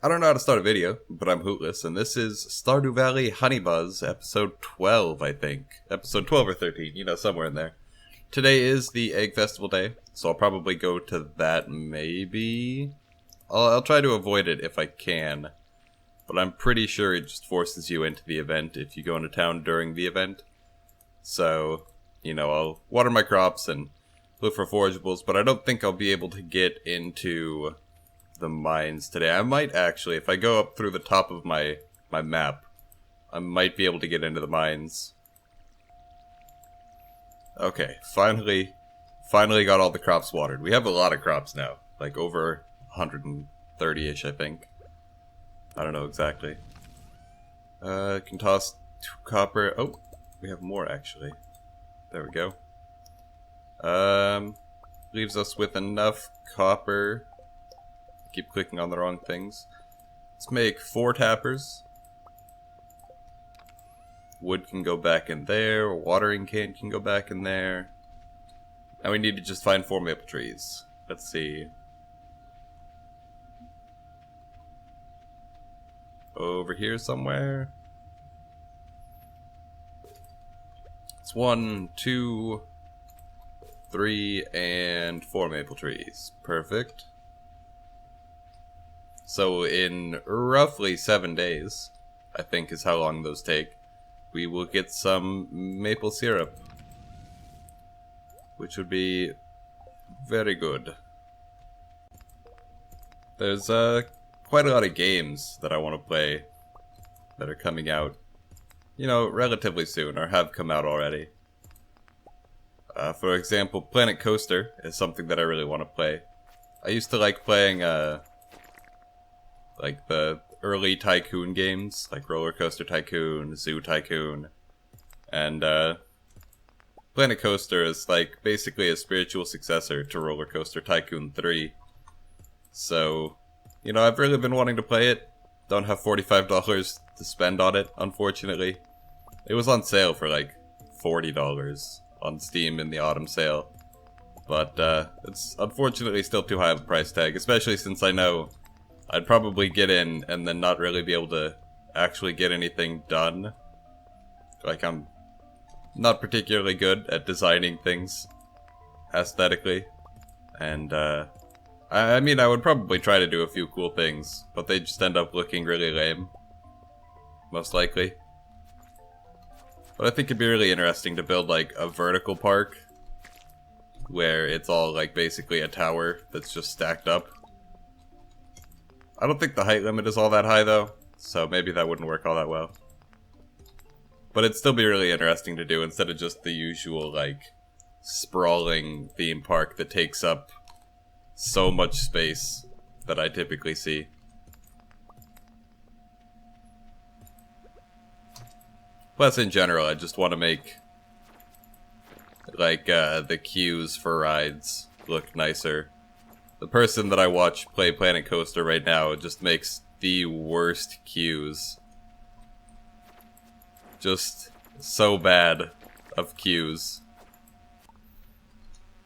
I don't know how to start a video, but I'm hootless, and this is Stardew Valley Honeybuzz, episode 12, I think. Episode 12 or 13, somewhere in there. Today is the Egg Festival day, so I'll probably go to that, maybe? I'll try to avoid it if I can, but I'm pretty sure it just forces you into the event if you go into town during the event. So, I'll water my crops and look for forageables, but I don't think I'll be able to get into the mines today. I might actually, if I go up through the top of my map, I might be able to get into the mines. Okay, finally got all the crops watered. We have a lot of crops now, like over 130-ish, I think. I don't know exactly. Can toss 2 copper. Oh, we have more actually. There we go. Leaves us with enough copper. Keep clicking on the wrong things. Let's make 4 tappers. Wood can go back in there. Watering can go back in there. Now we need to just find 4 maple trees. Let's see. Over here somewhere. It's 1, 2, 3, and 4 maple trees. Perfect. So in roughly 7 days, I think is how long those take, we will get some maple syrup, which would be very good. There's quite a lot of games that I want to play that are coming out, relatively soon, or have come out already. For example, Planet Coaster is something that I really want to play. I used to like playing like the early Tycoon games, like Roller Coaster Tycoon, Zoo Tycoon, and Planet Coaster is like basically a spiritual successor to Roller Coaster Tycoon 3. So, I've really been wanting to play it. Don't have $45 to spend on it, unfortunately. It was on sale for like $40 on Steam in the autumn sale. But it's unfortunately still too high of a price tag, especially since I know I'd probably get in and then not really be able to actually get anything done. Like, I'm not particularly good at designing things aesthetically. And, I mean, I would probably try to do a few cool things, but they just end up looking really lame. Most likely. But I think it'd be really interesting to build, like, a vertical park where it's all, like, basically a tower that's just stacked up. I don't think the height limit is all that high, though, so maybe that wouldn't work all that well. But it'd still be really interesting to do instead of just the usual, like, sprawling theme park that takes up so much space that I typically see. Plus, in general, I just want to make, like, the queues for rides look nicer. The person that I watch play Planet Coaster right now just makes the worst queues. Just so bad of queues.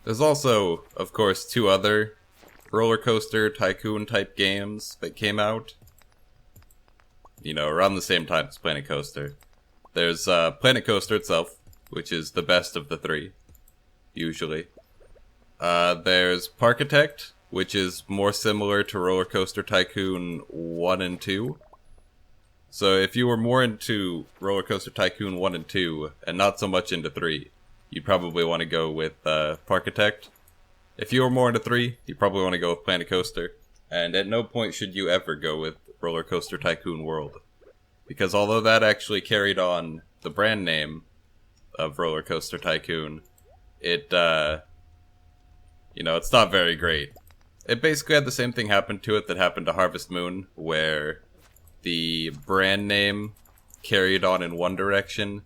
There's also, of course, 2 other Roller Coaster Tycoon type games that came out. Around the same time as Planet Coaster. There's Planet Coaster itself, which is the best of the 3, usually. There's Parkitect, which is more similar to Roller Coaster Tycoon 1 and 2. So if you were more into Roller Coaster Tycoon 1 and 2, and not so much into 3, you'd probably want to go with Parkitect. If you were more into 3, you probably want to go with Planet Coaster. And at no point should you ever go with Roller Coaster Tycoon World. Because although that actually carried on the brand name of Roller Coaster Tycoon, it, it's not very great. It basically had the same thing happen to it that happened to Harvest Moon, where the brand name carried on in one direction,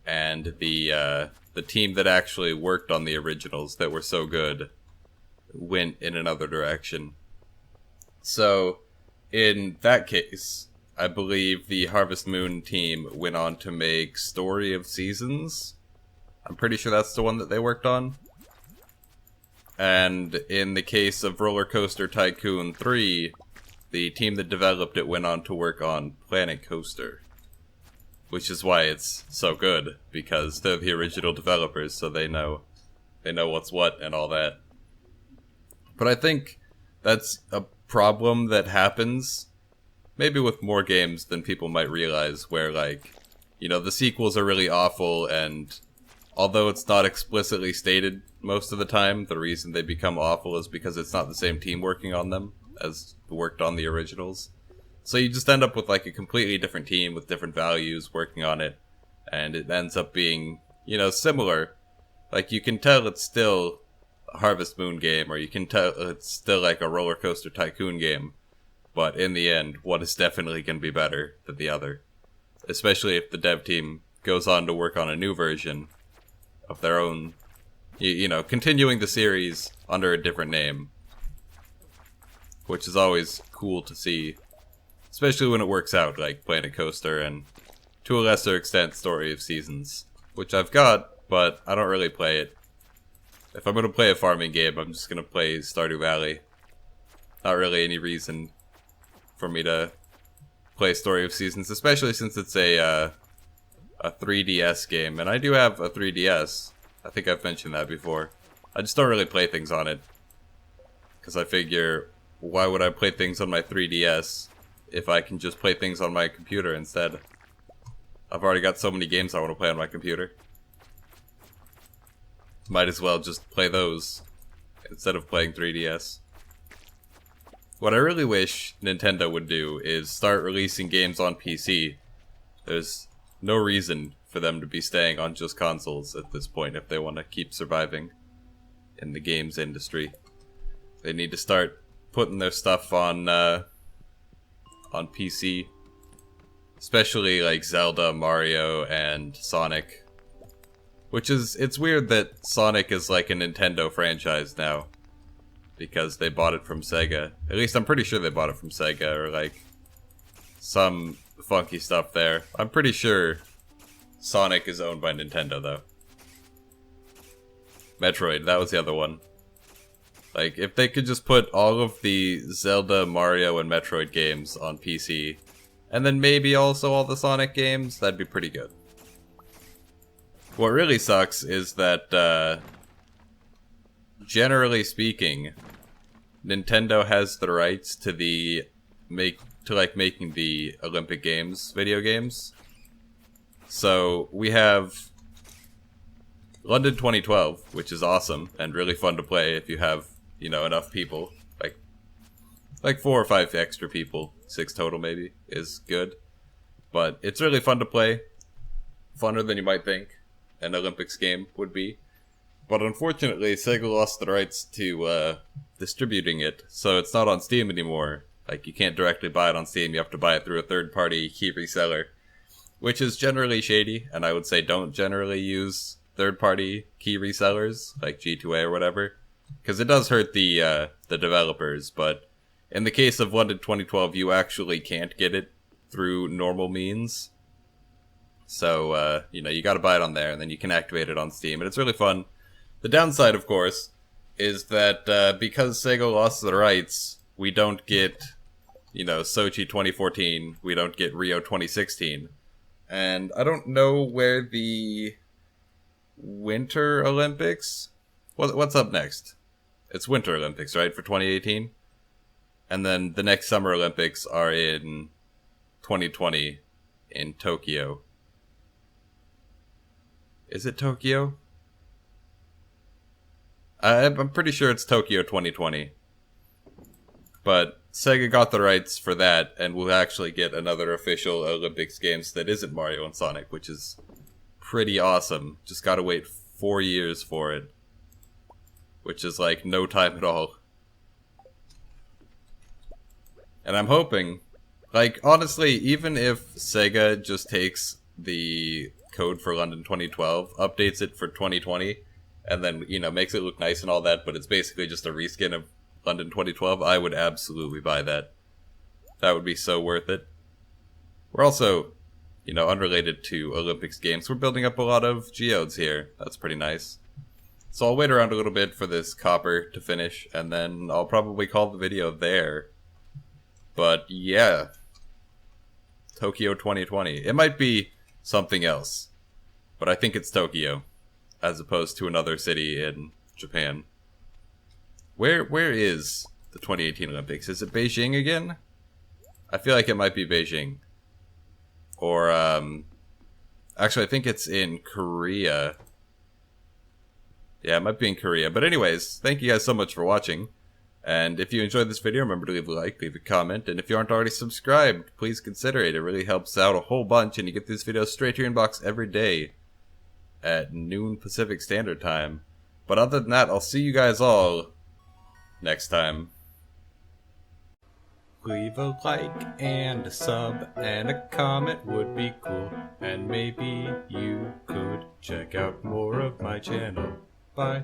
and the team that actually worked on the originals that were so good went in another direction. So, in that case, I believe the Harvest Moon team went on to make Story of Seasons. I'm pretty sure that's the one that they worked on. And in the case of Roller Coaster Tycoon 3, the team that developed it went on to work on Planet Coaster. Which is why it's so good, because they're the original developers, so they know what's what and all that. But I think that's a problem that happens maybe with more games than people might realize, where, like, you know, the sequels are really awful, and although it's not explicitly stated most of the time, the reason they become awful is because it's not the same team working on them as worked on the originals. So you just end up with, like, a completely different team with different values working on it, and it ends up being, you know, similar. Like, you can tell it's still a Harvest Moon game, or you can tell it's still like a Roller Coaster Tycoon game, but in the end, one is definitely going to be better than the other. Especially if the dev team goes on to work on a new version of their own, you know, continuing the series under a different name. Which is always cool to see. Especially when it works out, like Planet Coaster and, to a lesser extent, Story of Seasons. Which I've got, but I don't really play it. If I'm going to play a farming game, I'm just going to play Stardew Valley. Not really any reason for me to play Story of Seasons, especially since it's a 3DS game. And I do have a 3DS. I think I've mentioned that before. I just don't really play things on it. Because I figure, why would I play things on my 3DS if I can just play things on my computer instead? I've already got so many games I want to play on my computer. Might as well just play those instead of playing 3DS. What I really wish Nintendo would do is start releasing games on PC. There's no reason for them to be staying on just consoles at this point if they want to keep surviving in the games industry. They need to start putting their stuff on PC, especially like Zelda, Mario, and Sonic. Which is, it's weird that Sonic is like a Nintendo franchise now, because they bought it from Sega. At least I'm pretty sure they bought it from Sega, or like some funky stuff there. I'm pretty sure Sonic is owned by Nintendo though. Metroid, that was the other one. Like, if they could just put all of the Zelda, Mario, and Metroid games on PC, and then maybe also all the Sonic games, that'd be pretty good. What really sucks is that, generally speaking, Nintendo has the rights to making the Olympic Games video games. So, we have London 2012, which is awesome, and really fun to play if you have, you know, enough people, like 4 or 5 extra people, 6 total maybe, is good. But it's really fun to play, funner than you might think an Olympics game would be. But unfortunately, Sega lost the rights to distributing it, so it's not on Steam anymore. Like, you can't directly buy it on Steam, you have to buy it through a third-party key reseller, which is generally shady, and I would say don't generally use third-party key resellers, like G2A or whatever. Because it does hurt the developers, but in the case of London 2012, you actually can't get it through normal means. So, you know, you gotta buy it on there, and then you can activate it on Steam, and it's really fun. The downside, of course, is that because Sega lost the rights, we don't get, you know, Sochi 2014, we don't get Rio 2016. And I don't know where the Winter Olympics... What's up next? It's Winter Olympics, right, for 2018? And then the next Summer Olympics are in 2020 in Tokyo. Is it Tokyo? I'm pretty sure it's Tokyo 2020. But Sega got the rights for that, and we'll actually get another official Olympics games that isn't Mario and Sonic, which is pretty awesome. Just gotta wait 4 years for it. Which is like no time at all. And I'm hoping, like, honestly, even if Sega just takes the code for London 2012, updates it for 2020, and then, you know, makes it look nice and all that, but it's basically just a reskin of London 2012, I would absolutely buy that. That would be so worth it. We're also, you know, unrelated to Olympics games, we're building up a lot of geodes here. That's pretty nice. So I'll wait around a little bit for this copper to finish, and then I'll probably call the video there. But yeah, Tokyo 2020. It might be something else, but I think it's Tokyo, as opposed to another city in Japan. Where is the 2018 Olympics? Is it Beijing again? I feel like it might be Beijing. Or, actually, I think it's in Korea. Yeah, it might be in Korea. But anyways, thank you guys so much for watching. And if you enjoyed this video, remember to leave a like, leave a comment. And if you aren't already subscribed, please consider it. It really helps out a whole bunch. And you get these videos straight to your inbox every day at noon Pacific Standard Time. But other than that, I'll see you guys all next time. Leave a like and a sub and a comment would be cool. And maybe you could check out more of my channel. Bye.